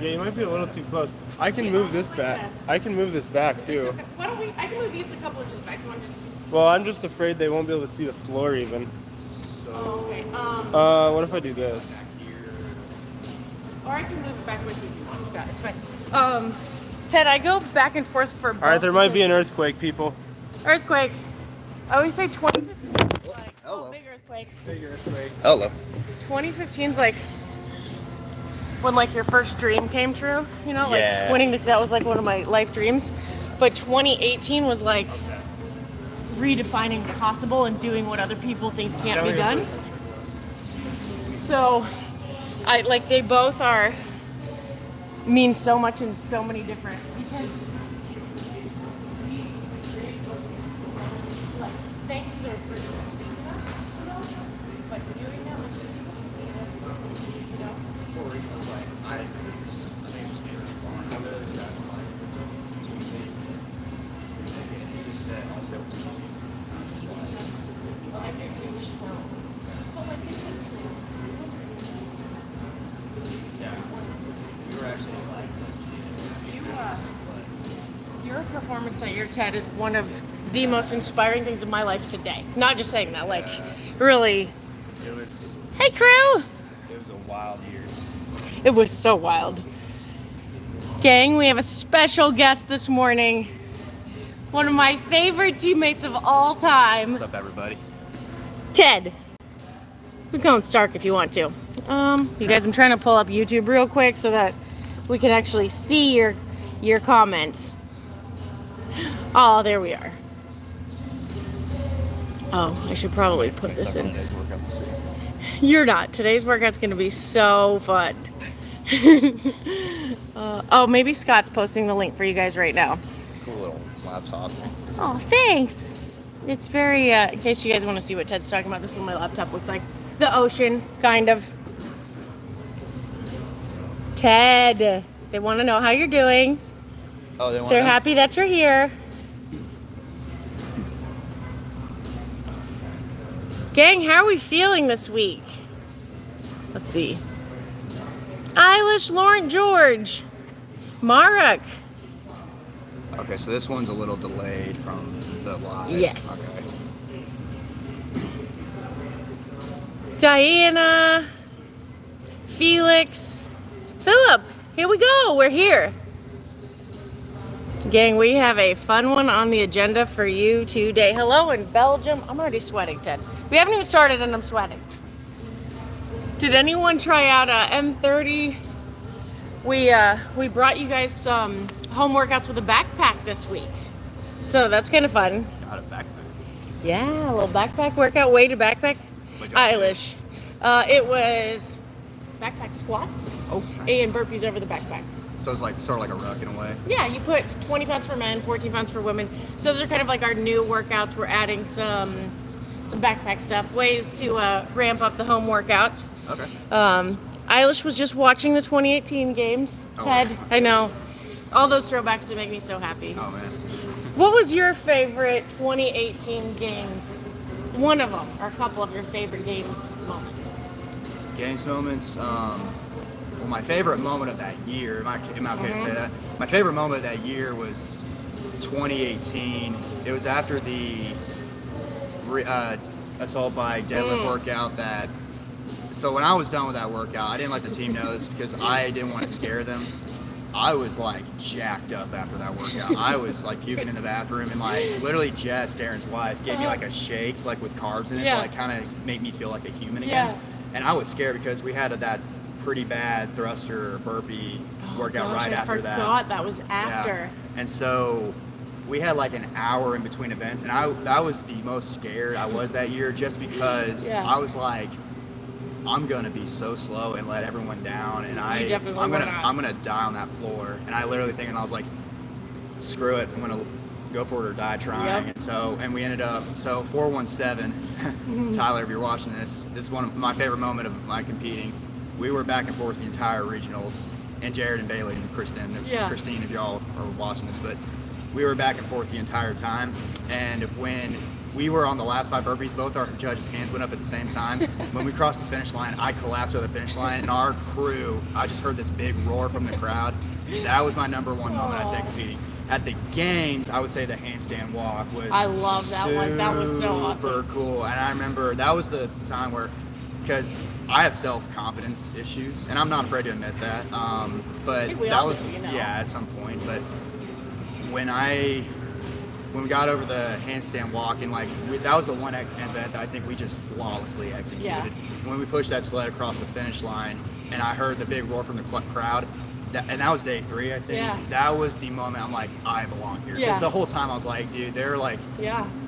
Yeah, you might be a little too close. I can move this back. I can move this back too. Why don't we? I can move these a couple inches back. You want to just? Well, I'm just afraid they won't be able to see the floor even. Oh, okay. What if I do this? Or I can move it back with you if you want, Scott. It's fine. Ted, I go back and forth for both. All right, there might be an earthquake, people. Earthquake. I always say 2015 is like, Hello. big earthquake. Big earthquake. Hello. 2015's like when like your first dream came true, you know, like Yeah. winning that was like one of my life dreams. But 2018 was like redefining the possible and doing what other people think can't be done. So they both mean so much in so many different, because like thanks to predicting us, you know, but doing that much, you know. I think it was me wrong. I really just asked like, do you think? And he just said, I said, I'm just like, yeah. We were actually like, Your performance at your TED is one of the most inspiring things in my life today. Not just saying that, like, really. it was Hey, crew! a wild year. It was so wild. Gang, we have a special guest this morning. One of my favorite teammates of all time, What's up, everybody? Ted. We call him Stark if you want to. You guys, I'm trying to pull up YouTube real quick so that we can actually see your comments. Oh, there we are. Oh, I should probably put this in. You're not. Today's workout's gonna be so fun. Oh, maybe Scott's posting the link for you guys right now. Cool little laptop. Oh, thanks. It's very, in case you guys want to see what Ted's talking about, this is what my laptop looks like. The ocean, kind of. Ted, they want to know how you're doing. Oh, they want They're happy that you're here. Gang, how are we feeling this week? Let's see. Eilish, Laurent George, Marek. Okay, so this one's a little delayed from the live. Yes. Okay. Diana, Felix, Philip, here we go, we're here. Gang, we have a fun one on the agenda for you today. Hello in Belgium. I'm already sweating, Ted. We haven't even started and I'm sweating. Did anyone try out M30? We brought you guys some home workouts with a backpack this week. So that's kind of fun. Got a backpack. Yeah, a little backpack workout, weighted backpack. Eilish. It was backpack squats and burpees over the backpack. So it's like sort of like a ruck in a way. Yeah, you put 20 pounds for men, 14 pounds for women. So those are kind of like our new workouts. We're adding some backpack stuff, ways to ramp up the home workouts. Okay. Eilish was just watching the 2018 games. Ted, wow. I know. All those throwbacks that make me so happy. Oh man. What was your favorite 2018 games? One of them, or a couple of your favorite games moments. Games moments. Well, my favorite moment of that year. Am I okay to say that? My favorite moment of that year was 2018. It was after the assault by deadlift workout that. So when I was done with that workout, I didn't let the team know this because I didn't want to scare them. I was like jacked up after that workout. I was like puking in the bathroom, and like literally Jess, Darren's wife, gave me like a shake like with carbs in it to like kind of make me feel like a human again. Yeah. And I was scared because we had that pretty bad thruster burpee workout right after that. I forgot that was after. Yeah. And so we had like an hour in between events, and that was the most scared I was that year, just because I was like, I'm gonna be so slow and let everyone down, and I'm gonna die on that floor. And I literally thinking, I was like, screw it, I'm gonna go for it or die trying. And we ended up 417. Tyler, if you're watching this is one of my favorite moment of my competing. We were back and forth the entire regionals, and Jared and Bailey and Kristen, if y'all are watching this, but we were back and forth the entire time. And when we were on the last 5 burpees. Both our judges' hands went up at the same time. When we crossed the finish line, I collapsed over the finish line, and our crew, I just heard this big roar from the crowd. That was my number one moment I'd say competing. At the games, I would say the handstand walk was I love that one. That was so awesome. Super cool. And I remember that was the time where, because I have self-confidence issues, and I'm not afraid to admit that. But that was, yeah, at some point. But when we got over the handstand walk, and like that was the one event that I think we just flawlessly executed. Yeah. When we pushed that sled across the finish line, and I heard the big roar from the crowd, and that was day 3, I think. Yeah. That was the moment I'm like, I belong here. Because the whole time I was like, dude, they're like,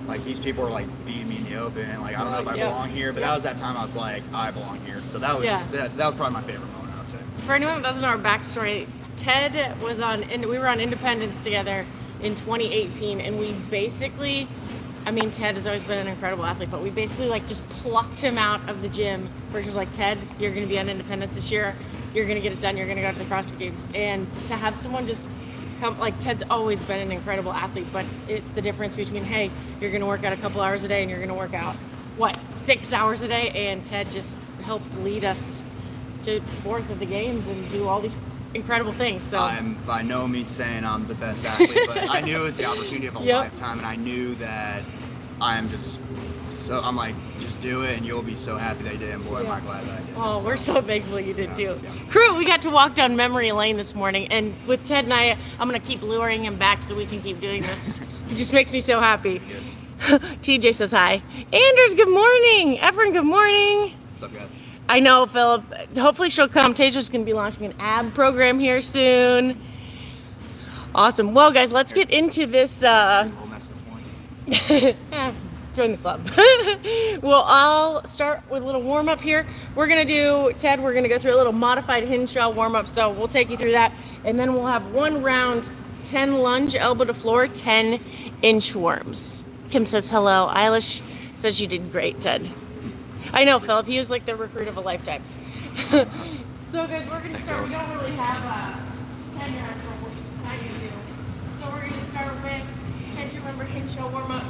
like these people are like beating me in the open. Like I don't know if I belong here, but that was that time I was like, I belong here. So that was that was probably my favorite moment, I would say. For anyone that doesn't know our backstory, Ted was we were on Independence together in 2018, and we basically, I mean, Ted has always been an incredible athlete, but we basically like just plucked him out of the gym, where he was like, Ted, you're going to be on Independence this year. You're going to get it done. You're going to go to the CrossFit Games. And to have someone just come, like Ted's always been an incredible athlete, but it's the difference between, hey, you're going to work out a couple hours a day and you're going to work out, 6 hours a day? And Ted just helped lead us to 4th at the Games and do all these incredible things. So I'm by no means saying I'm the best athlete, but I knew it was the opportunity of a lifetime, and I knew that I'm like, just do it and you'll be so happy that you did, and boy, am I glad that I did. Oh, we're so thankful you did too. Crew, we got to walk down memory lane this morning, and with Ted and I'm gonna keep luring him back so we can keep doing this. It just makes me so happy. TJ says hi. Anders, good morning. Efren, good morning. What's up, guys? I know, Philip. Hopefully she'll come. Taser's gonna be launching an ab program here soon. Awesome. Well, guys, let's get into this. A whole mess this morning. Join the club. We'll all start with a little warm up here. We're gonna do, Ted, we're gonna go through a little modified Hinshaw warm up. So we'll take you through that. And then we'll have 1 round, 10 lunge, elbow to floor, 10 inchworms. Kim says hello. Eilish says you did great, Ted. I know, Philip, he was like the recruit of a lifetime. So guys, we're gonna start, we don't really have 10 yards what we're trying to do. So we're gonna start with, Ted, you remember Hinshaw warm up?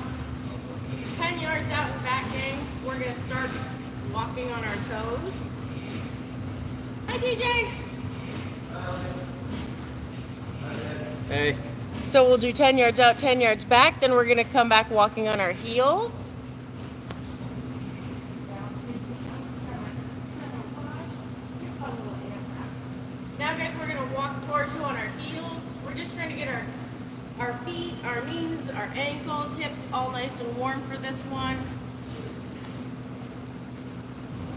10 yards out and back, gang. We're gonna start walking on our toes. Hi, TJ. Hey. So we'll do 10 yards out, 10 yards back. Then we're gonna come back walking on our heels. Now, guys, we're gonna walk towards you on our heels. We're just trying to get our feet, our knees, our ankles, hips all nice and warm for this one.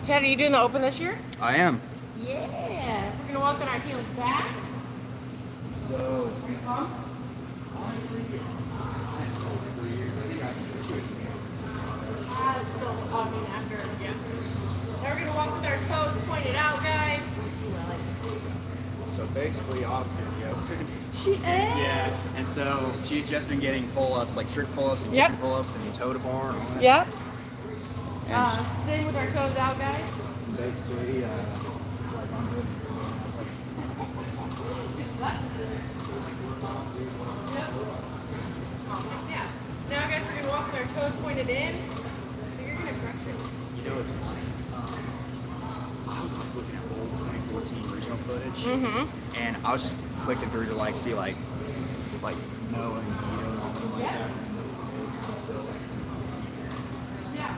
Ted, are you doing the open this year? I am. Yeah. We're gonna walk on our heels back. So, Pumped. honestly, After, yeah. Now we're gonna walk with our toes pointed out, guys. so basically, Autumn's gonna go. She is. Yeah, and so she's just been getting pull-ups, like strict pull-ups and kicking pull-ups and toe to bar and all that. Yep. And Stay with our toes out, guys. basically, Yeah. Now, guys, we're gonna walk with our toes pointed in. So you're gonna crush it. you know, it's funny. I was like looking at old 2014 regional footage, and I was just clicking through to like see like Noah and Guido and all them like that. Yeah.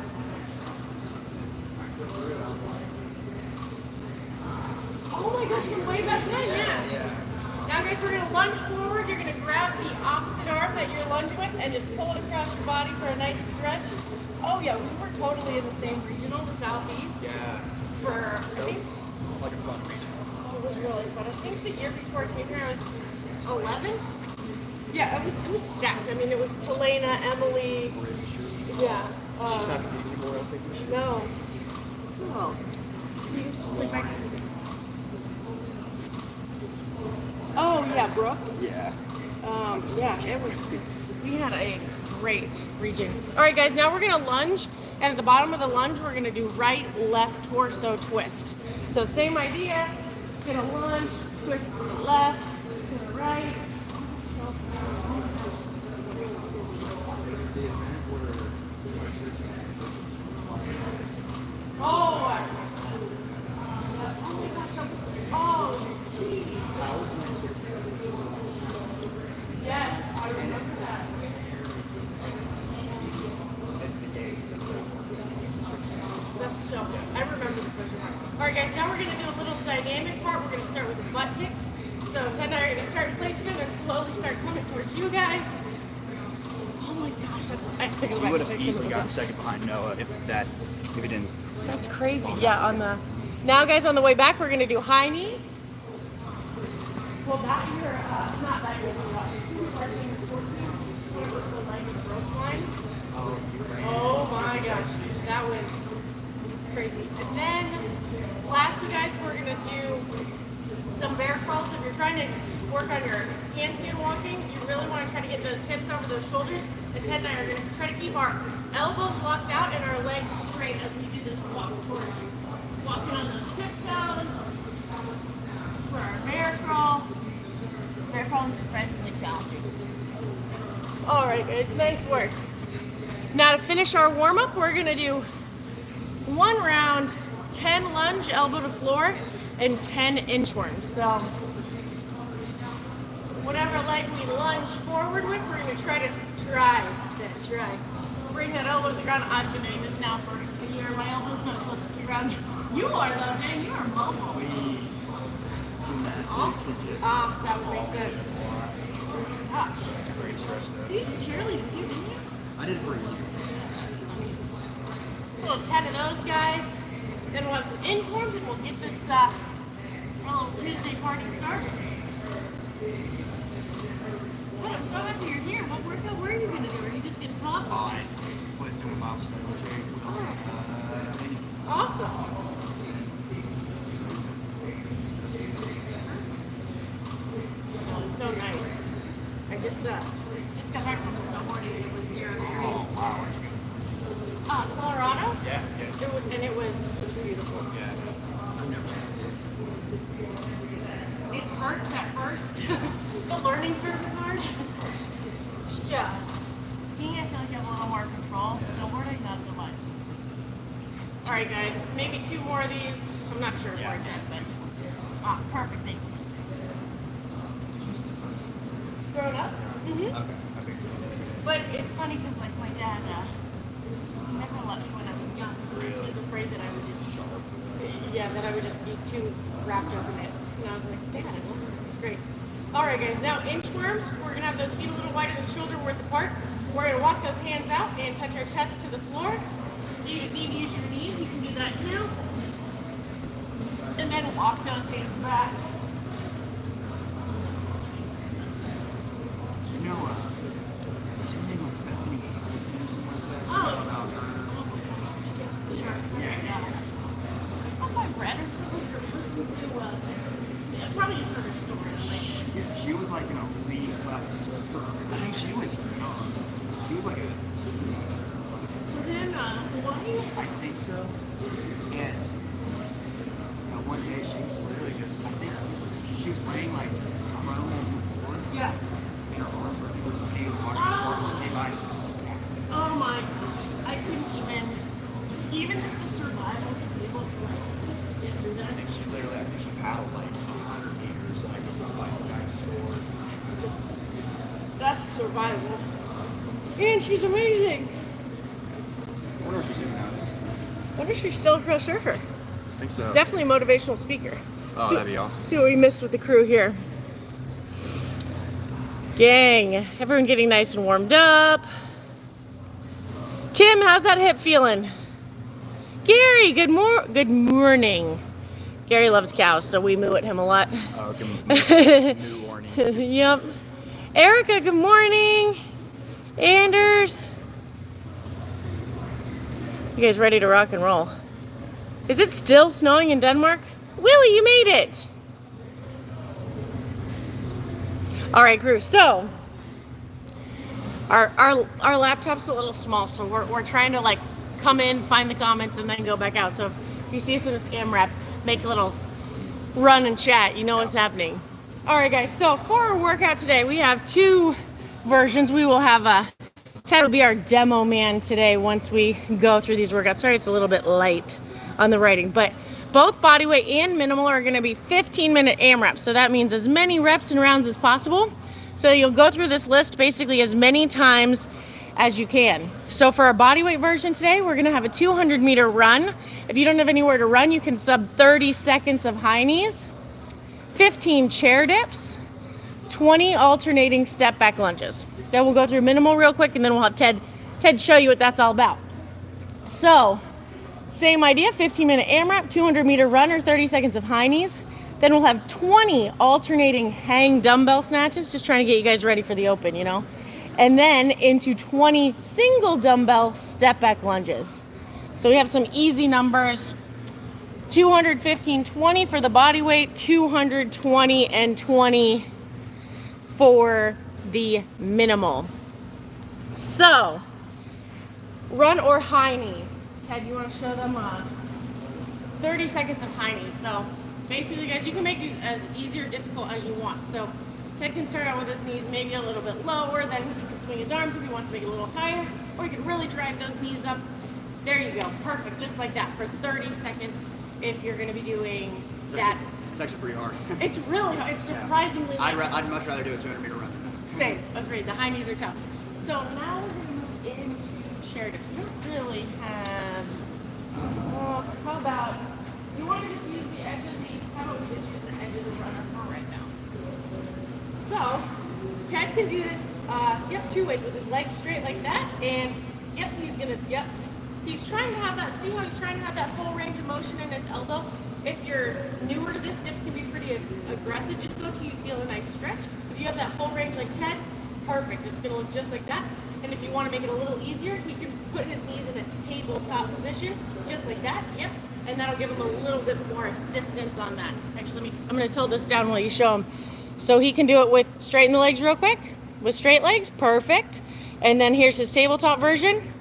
Oh my gosh, you're way back then, yeah. Now, guys, we're gonna lunge forward. You're gonna grab the opposite arm that you're lunging with and just pull it across your body for a nice stretch. Oh yeah, we were totally in the same regional, the southeast. Yeah. For I think Like a fun regional. oh, it was really fun. I think the year before I came here I was 11. Yeah, it was stacked. I mean, it was Telena, Emily. Yeah. She's not competing anymore, I don't think. No. Who else? He was just like back. Oh yeah, Brooks. Yeah. Yeah, it was. We had a great region. All right, guys. Now we're gonna lunge, and at the bottom of the lunge, we're gonna do right, left torso twist. So same idea. Gonna lunge, twist to the left, to the right. Oh, my gosh, oh, jeez. Yes, I remember that. That's so good. I remember the first part. Alright guys, now we're going to do a little dynamic part. We're going to start with the butt kicks. So Ted and I are going to start placing them and slowly start coming towards you guys. Oh my gosh, that's... I think You would have easily gotten second behind Noah if he didn't. That's crazy. Yeah, on the... Now guys, on the way back, we're going to do high knees. Well, that here, not that here, oh my gosh, that was crazy. And then, lastly guys, we're going to do some bear crawls. So if you're trying to work on your handstand walking, you really want to try to get those hips over those shoulders. And Ted and I are going to try to keep our elbows locked out and our legs straight as we do this walk towards you. Walking on those tiptoes for our bear crawl. Bear crawl is surprisingly challenging. Alright guys, nice work. Now to finish our warm-up, we're going to do 1 round, 10 lunge, elbow to floor, and 10 inchworms. So, whatever leg we lunge forward with, we're going to try to try. Bring that elbow to the ground. I've been doing this now for a year. My elbow's not close to the ground. You are though, man. You are mobile. That's awesome. That would make sense. Gosh. That's a great stretch though. You did cheerleading too, didn't you? I did it for a year. So 10 of those guys. Then we'll have some inchworms and we'll get this little Tuesday party started. Ted, I'm so happy you're here. What workout were you going to do? Are you just getting coffee? I was doing bobsled. Awesome. Oh, it's so nice. I just got back from snowboarding. It was 0 degrees. Oh, wow. Colorado? Yeah. It was beautiful. Yeah. It hurts at first. The learning curve is hard. Yeah. Skiing, I feel like you have a little more control. Snowboarding, not so much. Alright guys, maybe 2 more of these. I'm not sure more intense, but perfect. Thank you. Grown up? Mm-hmm. Okay. But it's funny because like my dad, he never let me when I was young because he was afraid that I would just be too wrapped up in it. And I was like, Dad, it was great. Alright guys, now inchworms. We're going to have those feet a little wider than shoulder width apart. We're going to walk those hands out and touch our chest to the floor. If you need to use your knees, you can do that too. And then walk those hands back. You know, what's her name? Bethany Hamilton or something like that? Oh. About her. Yes, the shark. Yeah. If I read her or listened to, probably just heard her story. Like, She was like an elite level surfer. I think she was young. She was like a was it in Hawaii? I think so. And one day she was literally just, I think she was laying like prone on the floor. Yeah. And her arms were just came water. Her shoulders came by and snapped. Oh my gosh. I couldn't even just the survival to be able to like get through that. I think she paddled like 100 meters, like by the guy's shore. It's just, that's survival. And she's amazing. I wonder what she's doing nowadays. I wonder if she's still a pro surfer. I think so. Definitely a motivational speaker. Oh, that'd be awesome. See what we missed with the crew here. Gang, everyone getting nice and warmed up. Kim, how's that hip feeling? Gary, good morning. Gary loves cows, so we moo at him a lot. Oh, okay. New warning. Yep. Erica, good morning. Anders. You guys ready to rock and roll? Is it still snowing in Denmark? Willie, you made it. All right, crew. So our laptop's a little small, so we're trying to like come in, find the comments, and then go back out. So if you see us in this AMRAP, make a little run and chat. You know what's happening. All right, guys. So for our workout today, we have 2 versions. We will have Ted will be our demo man today once we go through these workouts. Sorry, it's a little bit light on the writing, but both bodyweight and minimal are going to be 15-minute AMRAP. So that means as many reps and rounds as possible. So you'll go through this list basically as many times as you can. So for our bodyweight version today, we're going to have a 200-meter run. If you don't have anywhere to run, you can sub 30 seconds of high knees, 15 chair dips, 20 alternating step back lunges. Then we'll go through minimal real quick, and then we'll have Ted show you what that's all about. So same idea, 15-minute AMRAP, 200-meter run or 30 seconds of high knees. Then we'll have 20 alternating hang dumbbell snatches, just trying to get you guys ready for the open, you know. And then into 20 single dumbbell step back lunges. So we have some easy numbers. 215, 20 for the body weight, 220 and 20 for the minimal. So, run or high knee. Ted, you want to show them 30 seconds of high knees. So basically, guys, you can make these as easy or difficult as you want. So Ted can start out with his knees maybe a little bit lower, then he can swing his arms if he wants to make it a little higher, or he can really drive those knees up. There you go, perfect, just like that for 30 seconds if you're going to be doing that. It's actually pretty hard. It's really hard, it's surprisingly I'd hard. much rather do a 200-meter run. Same, agreed, the high knees are tough. So now we're going to move into chair dip. You don't really have, how about, you want to just use the edge of the, how about we just use the edge of the runner for right now. So, Ted can do this, two ways, with his legs straight like that, and he's trying to have that, see how he's trying to have that full range of motion in his elbow? If you're newer to this, dips can be pretty aggressive, just go till you feel a nice stretch. If you have that full range like Ted, perfect, it's gonna look just like that. And if you wanna make it a little easier, he can put his knees in a tabletop position, just like that, and that'll give him a little bit more assistance on that. Actually, I'm gonna tilt this down while you show him. So he can do it with straighten the legs real quick, with straight legs, perfect. And then here's his tabletop version.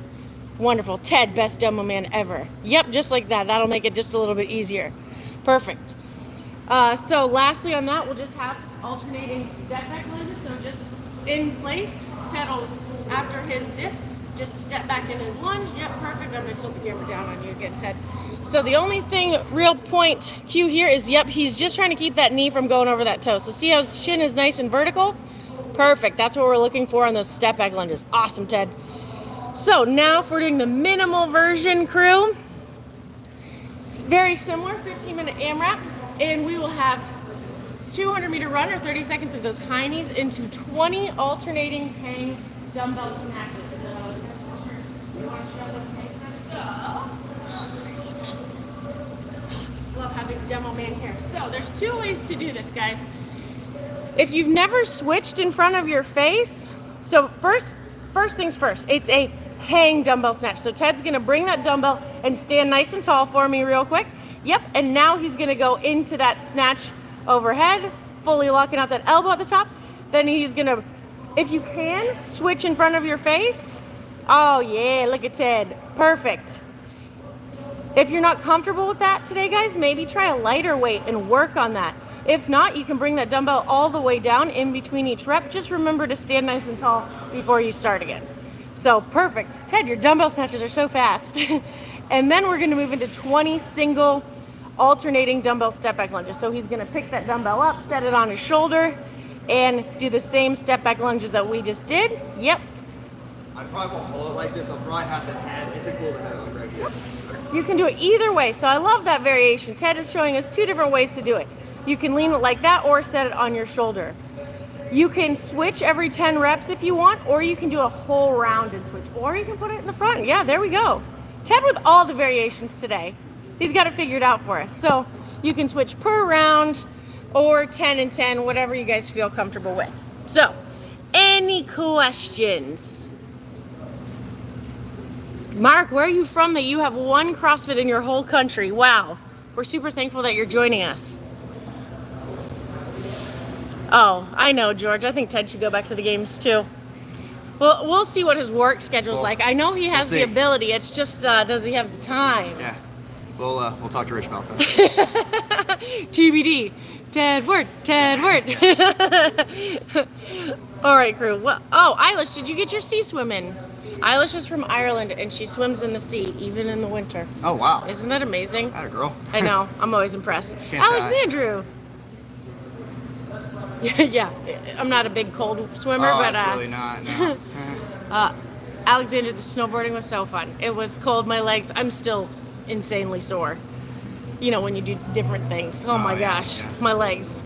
Wonderful. Ted, best demo man ever. Yep, just like that. That'll make it just a little bit easier. Perfect. So lastly on that, we'll just have alternating step back lunges. So just in place, Ted will, after his dips, just step back in his lunge. Yep, perfect. I'm going to tilt the camera down on you again, Ted. So the only thing, real point cue here is, he's just trying to keep that knee from going over that toe. So see how his shin is nice and vertical? Perfect. That's what we're looking for on those step back lunges. Awesome, Ted. So now if we're doing the minimal version, crew, it's very similar, 15-minute AMRAP, and we will have 200-meter run or 30 seconds of those high knees into 20 alternating hang dumbbell snatches. So you want to show them hang snatches? Love having demo man here. So there's two ways to do this, guys. If you've never switched in front of your face, so first things first, it's a hang dumbbell snatch. So Ted's gonna bring that dumbbell and stand nice and tall for me real quick. Yep, and now he's gonna go into that snatch overhead, fully locking out that elbow at the top. Then he's gonna, if you can, switch in front of your face. Oh yeah, look at Ted, perfect. If you're not comfortable with that today, guys, maybe try a lighter weight and work on that. If not, you can bring that dumbbell all the way down in between each rep. Just remember to stand nice and tall before you start again. So perfect. Ted, your dumbbell snatches are so fast. And then we're gonna move into 20 single alternating dumbbell step back lunges. So he's gonna pick that dumbbell up, set it on his shoulder, and do the same step back lunges that we just did. Yep. I probably won't hold it like this. I'll probably have the head. Is it cool to have it like right here? You can do it either way. So I love that variation. Ted is showing us two different ways to do it. You can lean it like that or set it on your shoulder. You can switch every 10 reps if you want, or you can do a whole round and switch, or you can put it in the front. Yeah, there we go. Ted with all the variations today. He's got it figured out for us. So you can switch per round or 10 and 10, whatever you guys feel comfortable with. So, any questions? Mark, where are you from that you have one CrossFit in your whole country? Wow. We're super thankful that you're joining us. Oh, I know, George. I think Ted should go back to the games too. Well, we'll see what his work schedule's like. I know he has the ability. It's just, does he have the time? Yeah. We'll talk to Rich about that. TBD. Ted Word. All right, crew. Well, oh, Eilish, did you get your sea swim in? Eilish is from Ireland and she swims in the sea even in the winter. Oh wow. Isn't that amazing? Atta girl. I know. I'm always impressed. Can't say I- Alexandru. Yeah, I'm not a big cold swimmer, Oh, but absolutely not. No. Alexandra, the snowboarding was so fun. It was cold. My legs. I'm still insanely sore. You know when you do different things. Oh my yeah, gosh, yeah. my legs.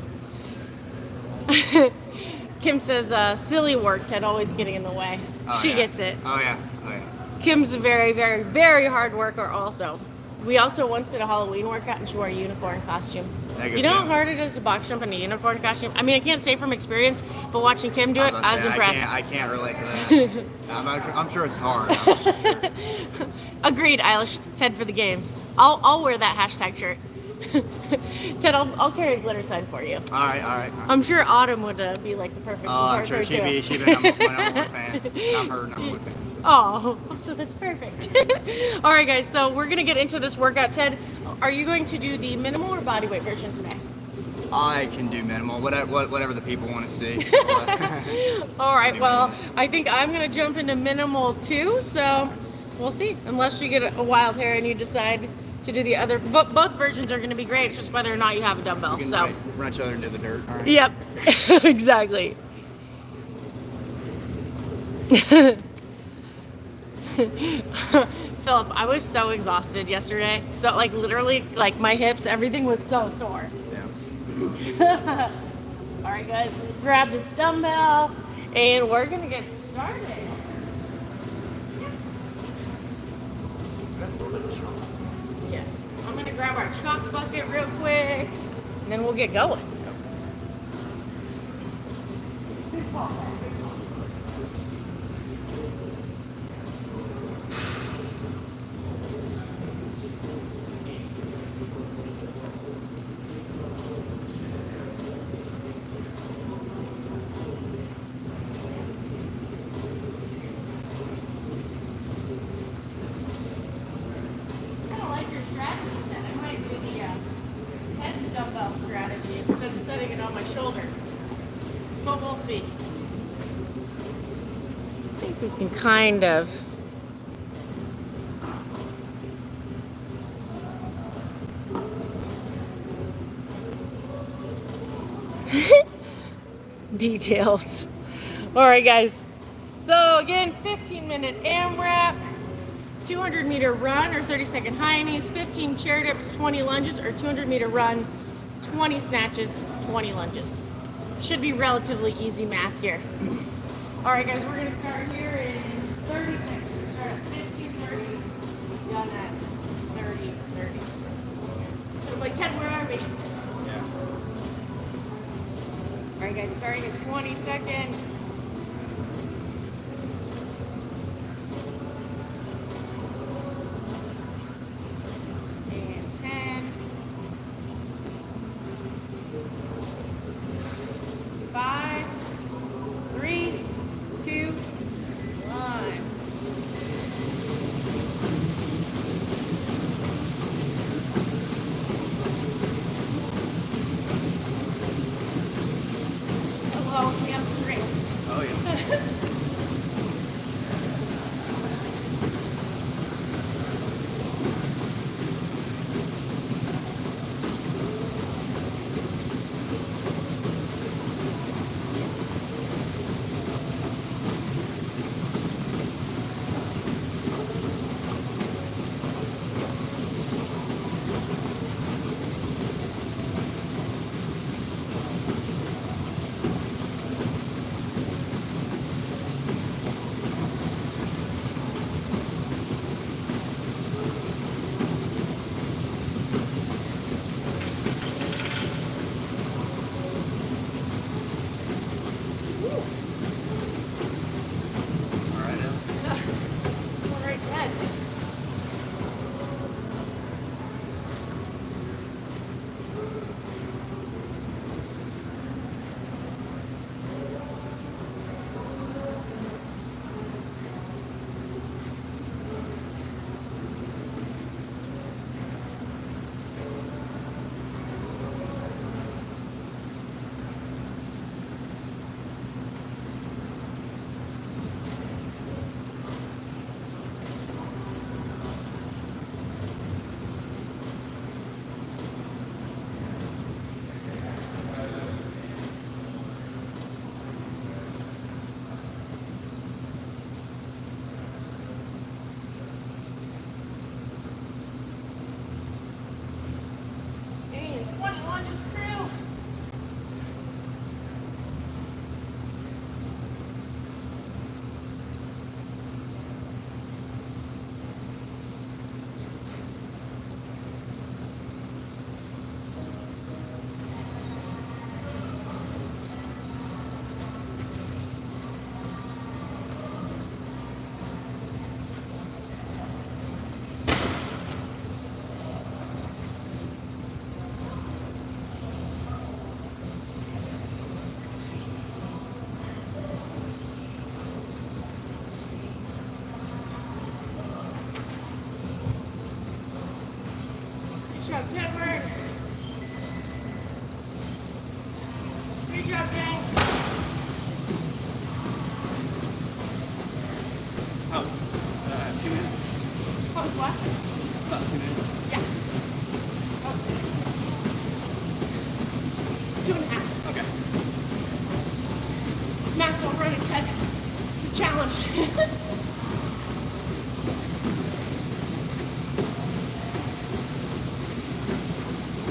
Kim says, silly work, Ted, always getting in the way. Oh, She yeah. gets it. Oh yeah. Oh yeah. Kim's a very, very, very hard worker also. We also once did a Halloween workout and she wore a unicorn costume. Yeah, good You know for how you. hard it is to box jump in a unicorn costume? I mean, I can't say from experience, but watching Kim do it, I was impressed. I can't relate to that. I'm sure it's hard. I'm sure. Agreed, Eilish. Ted for the games. I'll wear that hashtag shirt. Ted, I'll carry a glitter sign for you. All right. I'm sure Autumn would be like the perfect Oh, I'm support sure her, she'd too. be my number one fan. I'm her number one fan. So. Oh, so that's perfect. All right, guys. So we're gonna get into this workout. Ted, are you going to do the minimal or bodyweight version today? I can do minimal, whatever the people want to see. All right. Well, I think I'm gonna jump into minimal too. So we'll see. Unless you get a wild hair and you decide to do the other. Both versions are gonna be great. It's just whether or not you have a dumbbell. We can So. run each other into the dirt. All right. Yep. Exactly. Philip, I was so exhausted yesterday. So like literally like my hips, everything was so sore. Yeah. All right, guys, grab this dumbbell and we're gonna get started. Yes, I'm gonna grab our chalk bucket real quick and then we'll get going. I don't like your strategy, Ted. I might do the head dumbbell strategy instead of setting it on my shoulder. But we'll see. I think we can kind of. Details. All right, guys. So again, 15-minute AMRAP, 200-meter run or 30-second high knees, 15 chair dips, 20 lunges, or 200-meter run, 20 snatches, 20 lunges. Should be relatively easy math here. All right, guys, we're gonna start here in 30 seconds. We're start at 15, 30, done at 30, 30. So like 10, where are we? Yeah. All right, guys, starting in 20 seconds. And 10. 5, 3, 2, 1. Hello, hamstrings. gang. That was 2 minutes. That was what? About 2 minutes. Yeah. Oh, 2.5. Okay. Math don't run its head. It's a challenge.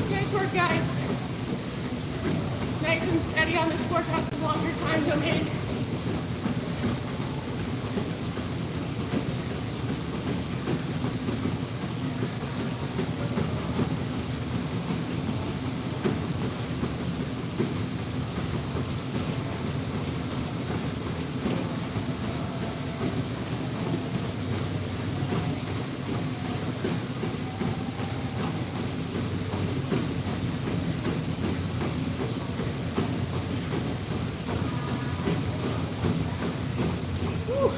Nice work, guys. Nice and steady on this workout. It's a longer time domain. Whew.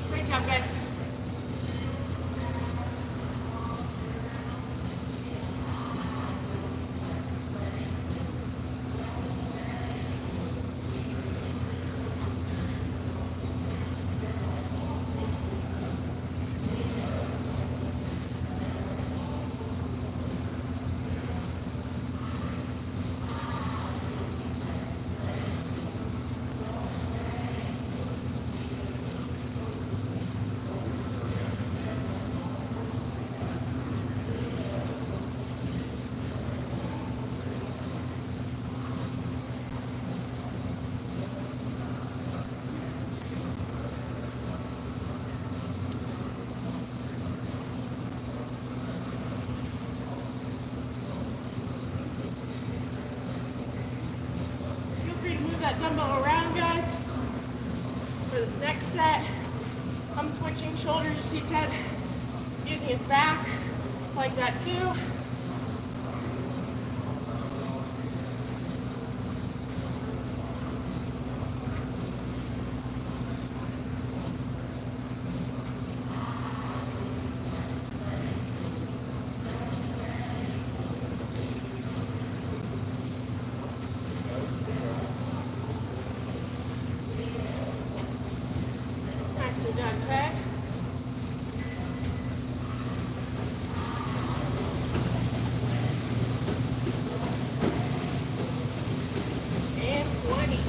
Great job, guys. Feel free to move that dumbbell around, guys. For this next set, I'm switching shoulders. You see Ted using his back like that too. Nicely done, Ted. And 20.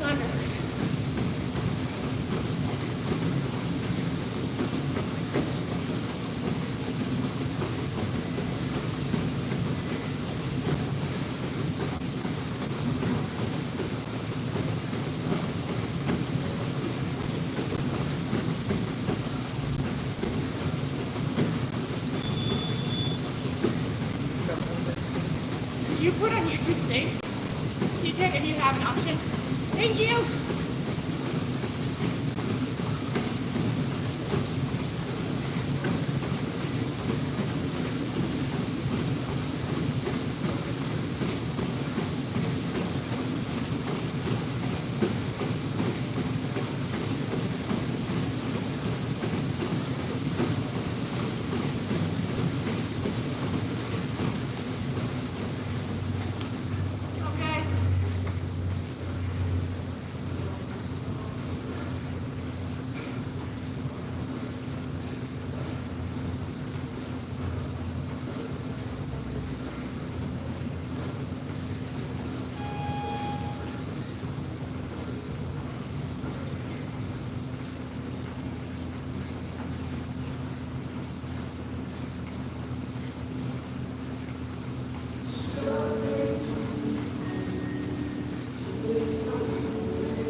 under. Did you put on YouTube safe? TJ, if you have an option. Thank you.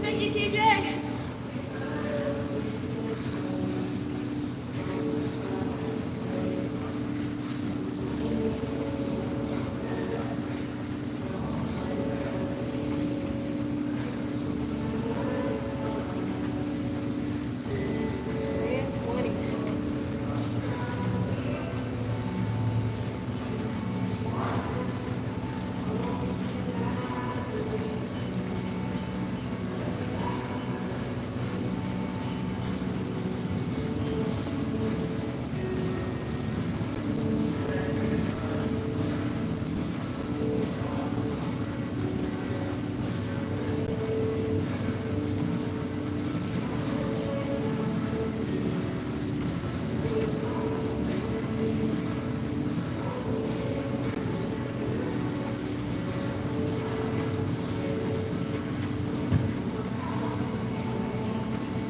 Thank you, TJ.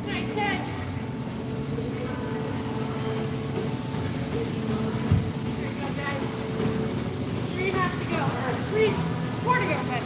Nice head. Here you go, guys. 3.5 to go, or 4 to go, Ted.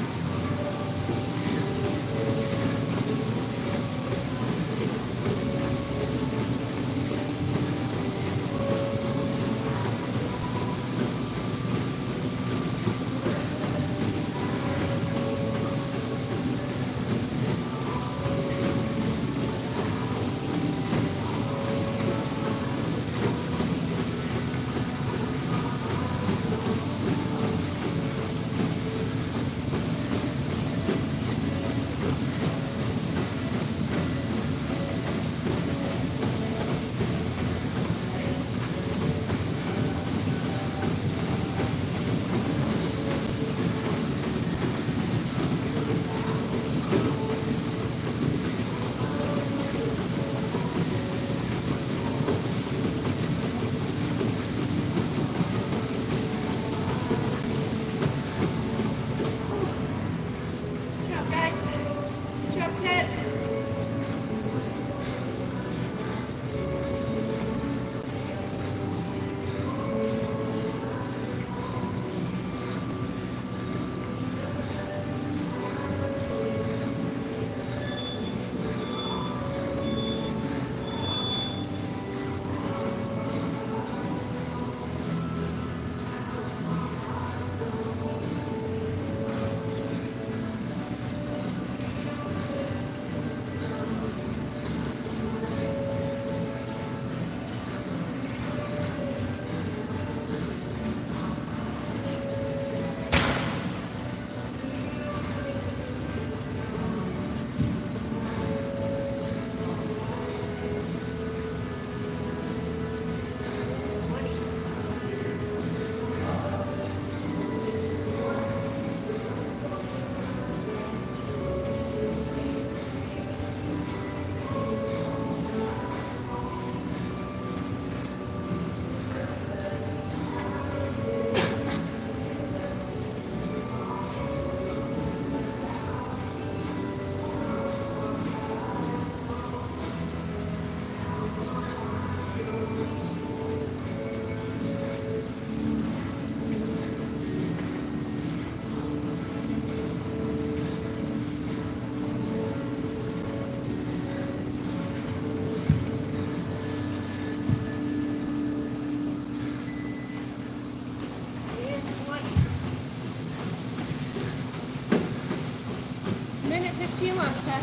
15 left, Ted.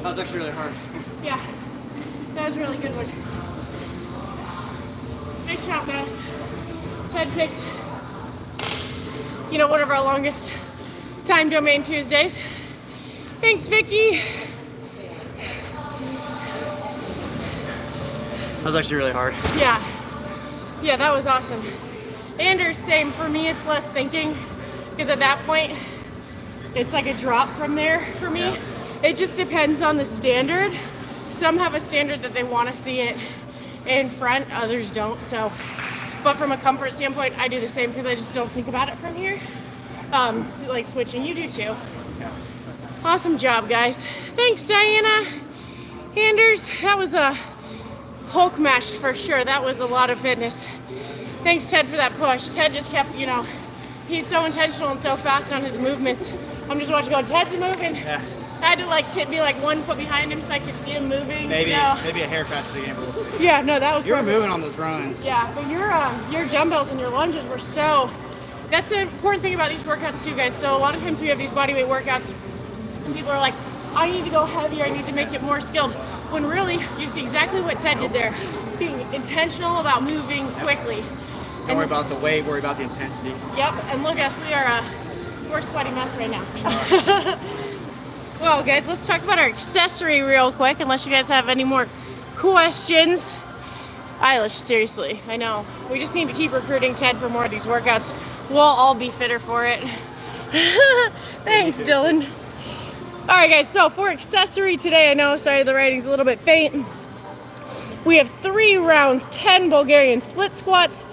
That was actually really hard. Yeah, that was a really good one. Nice job, guys. Ted picked, one of our longest time domain Tuesdays. Thanks, Vicky. That was actually really hard. Yeah, that was awesome. Anders, same. For me, it's less thinking, because at that point, it's like a drop from there for me. Yeah. It just depends on the standard. Some have a standard that they want to see it in front, others don't. So, but from a comfort standpoint, I do the same because I just don't think about it from here. Like switching, you do too. Yeah. Awesome job, guys. Thanks, Diana. Anders, that was a Hulk mash for sure. That was a lot of fitness. Thanks, Ted, for that push. Ted just kept, he's so intentional and so fast on his movements. I'm just watching going, Ted's moving. Yeah. I had to be like 1 foot behind him so I could see him moving. Maybe a hair faster than we'll see. Yeah, no, that was You were perfect. moving on those runs. Yeah, but your dumbbells and your lunges were so, that's an important thing about these workouts too, guys. So a lot of times we have these bodyweight workouts and people are like, I need to go heavier, I need to make it more skilled. When really, you see exactly what Ted did there. Being intentional about moving quickly. Don't worry about the weight, worry about the intensity. Yep, and look at us, we're a sweaty mess right now. Well, guys, let's talk about our accessory real quick, unless you guys have any more questions. Eilish, seriously, I know. We just need to keep recruiting Ted for more of these workouts. We'll all be fitter for it. Thanks, Dylan. All right, guys, so for accessory today, I know, sorry, the writing's a little bit faint. We have 3 rounds, 10 Bulgarian split squats,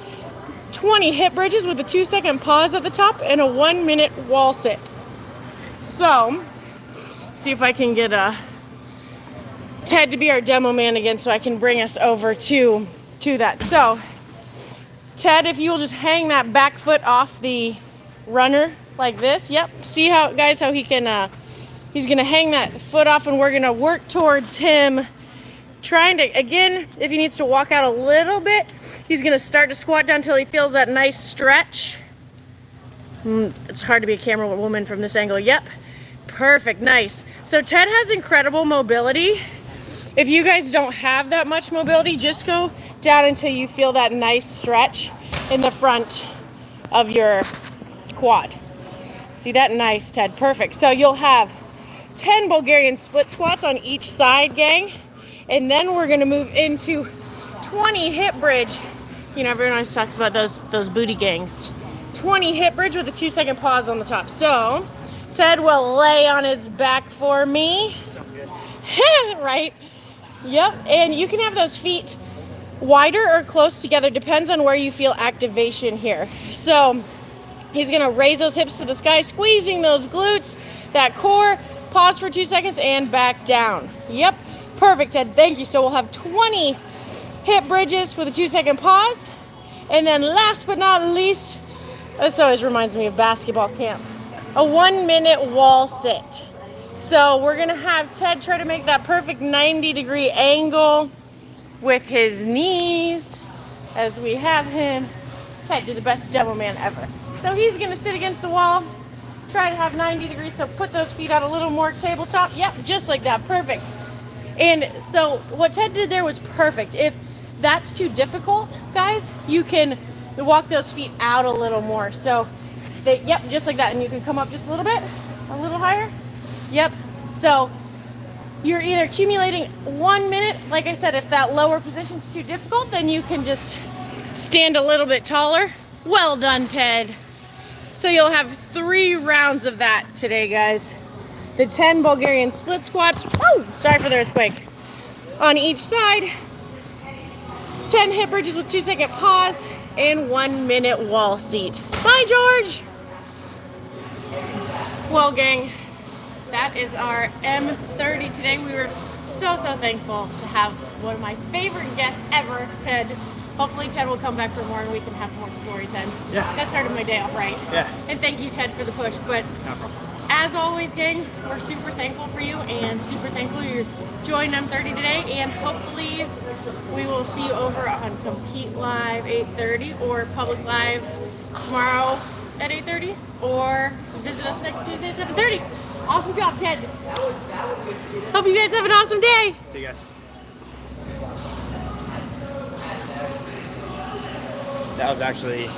20 hip bridges with a 2-second pause at the top, and a 1-minute wall sit. So, see if I can get Ted to be our demo man again so I can bring us over to that. So, Ted, if you will just hang that back foot off the runner like this. Yep. See how, guys, how he can, he's going to hang that foot off and we're going to work towards him trying to, again, if he needs to walk out a little bit, he's going to start to squat down until he feels that nice stretch. It's hard to be a camera woman from this angle. Yep. Perfect, nice. So Ted has incredible mobility. If you guys don't have that much mobility, just go down until you feel that nice stretch in the front of your quad. See that? Nice, Ted, perfect. So you'll have 10 Bulgarian split squats on each side, gang. And then we're gonna move into 20 hip bridge. Everyone always talks about those booty gangs. 20 hip bridge with a 2-second pause on the top. So Ted will lay on his back for me. Sounds good. Right? Yep. And you can have those feet wider or close together. Depends on where you feel activation here. So he's going to raise those hips to the sky, squeezing those glutes, that core. Pause for 2 seconds and back down. Yep. Perfect, Ted. Thank you. So we'll have 20 hip bridges with a 2-second pause. And then last but not least, this always reminds me of basketball camp, a 1-minute wall sit. So we're gonna have Ted try to make that perfect 90-degree angle with his knees as we have him Ted, you're the best demo man ever. So he's gonna sit against the wall, try to have 90 degrees, so put those feet out a little more tabletop. Yep, just like that, perfect. And so what Ted did there was perfect. If that's too difficult, guys, you can walk those feet out a little more. So they, yep, just like that. And you can come up just a little bit, a little higher. Yep. So you're either accumulating 1 minute, like I said, if that lower position's too difficult, then you can just stand a little bit taller. Well done, Ted. So you'll have 3 rounds of that today, guys. The 10 Bulgarian split squats. Oh, sorry for the earthquake. On each side. 10 hip bridges with 2-second pause and 1 minute wall seat. Bye, George. Well, gang, that is our M30 today. We were so thankful to have one of my favorite guests ever, Ted. Hopefully Ted will come back for more and we can have more story time. Yeah. That started my day off right. Yeah. And thank you, Ted, for the push. But No problem. as always, gang, we're super thankful for you and super thankful you joined M30 today. And hopefully we will see you over on Compete Live 8:30 or Public Live tomorrow at 8:30 or visit us next Tuesday at 7:30. Awesome job, Ted. Hope you guys have an awesome day. See you guys. That was actually